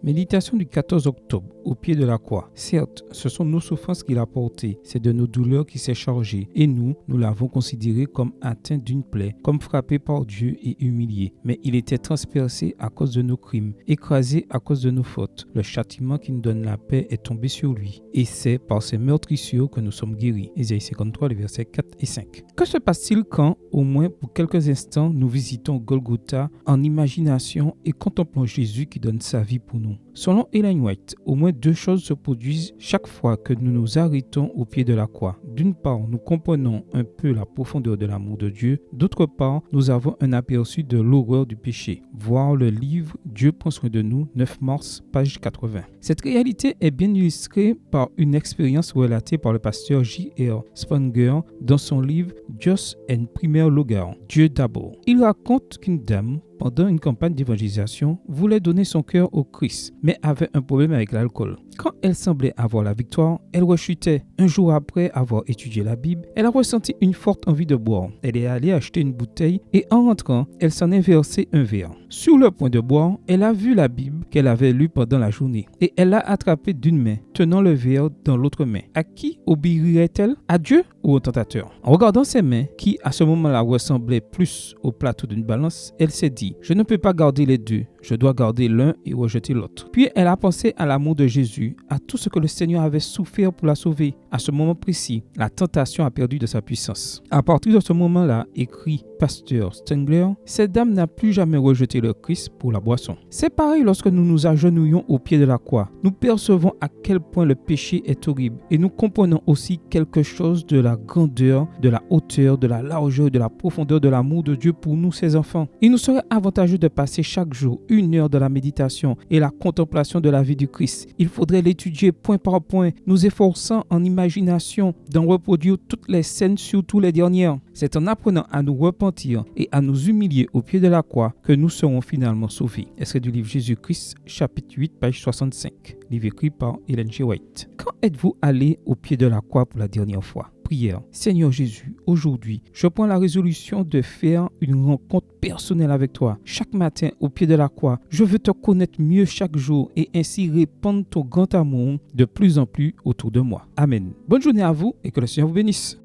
Méditation du 14 octobre, au pied de la croix. Certes, ce sont nos souffrances qu'il a portées, c'est de nos douleurs qu'il s'est chargé, et nous l'avons considéré comme atteint d'une plaie, comme frappé par Dieu et humilié. Mais il était transpercé à cause de nos crimes, écrasé à cause de nos fautes. Le châtiment qui nous donne la paix est tombé sur lui, et c'est par ses meurtrissures que nous sommes guéris. Ésaïe 53, les versets 4 et 5. Que se passe-t-il quand, au moins pour quelques instants, nous visitons Golgotha en imagination et contemplons Jésus qui donne sa vie pour nous? Selon Ellen White, au moins deux choses se produisent chaque fois que nous nous arrêtons au pied de la croix. D'une part, nous comprenons un peu la profondeur de l'amour de Dieu. D'autre part, nous avons un aperçu de l'horreur du péché. Voir le livre Dieu prend soin de nous, 9 mars, page 80. Cette réalité est bien illustrée par une expérience relatée par le pasteur J.R. Spurgeon dans son livre Just en primer lugar, Dieu d'abord. Il raconte qu'une dame, pendant une campagne d'évangélisation, voulait donner son cœur au Christ, mais avait un problème avec l'alcool. Quand elle semblait avoir la victoire, elle rechutait. Un jour après avoir étudié la Bible, elle a ressenti une forte envie de boire. Elle est allée acheter une bouteille et en rentrant, elle s'en est versé un verre. Sur le point de boire, elle a vu la Bible qu'elle avait lue pendant la journée et elle l'a attrapée d'une main, tenant le verre dans l'autre main. À qui obéirait-elle? À Dieu ou au tentateur? En regardant ses mains, qui à ce moment-là ressemblaient plus au plateau d'une balance, elle s'est dit: je ne peux pas garder les deux, je dois garder l'un et rejeter l'autre. Puis elle a pensé à l'amour de Jésus, à tout ce que le Seigneur avait souffert pour la sauver. À ce moment précis, la tentation a perdu de sa puissance. À partir de ce moment-là, écrit pasteur Stengler, cette dame n'a plus jamais rejeté le Christ pour la boisson. C'est pareil lorsque nous nous agenouillons au pied de la croix. Nous percevons à quel point le péché est horrible et nous comprenons aussi quelque chose de la grandeur, de la hauteur, de la largeur, de la profondeur de l'amour de Dieu pour nous, ses enfants. Il nous serait avantageux de passer chaque jour 1 heure dans la méditation et la contemplation de la vie du Christ. Il faudrait l'étudier point par point, nous efforçant en imagination d'en reproduire toutes les scènes, surtout les dernières. C'est en apprenant à nous repentir et à nous humilier au pied de la croix que nous serons finalement sauvés. Extrait du livre Jésus-Christ, chapitre 8, page 65, livre écrit par Ellen G. White. Quand êtes-vous allé au pied de la croix pour la dernière fois? Prière. Seigneur Jésus, aujourd'hui, je prends la résolution de faire une rencontre personnelle avec toi. Chaque matin, au pied de la croix, je veux te connaître mieux chaque jour et ainsi répandre ton grand amour de plus en plus autour de moi. Amen. Bonne journée à vous et que le Seigneur vous bénisse.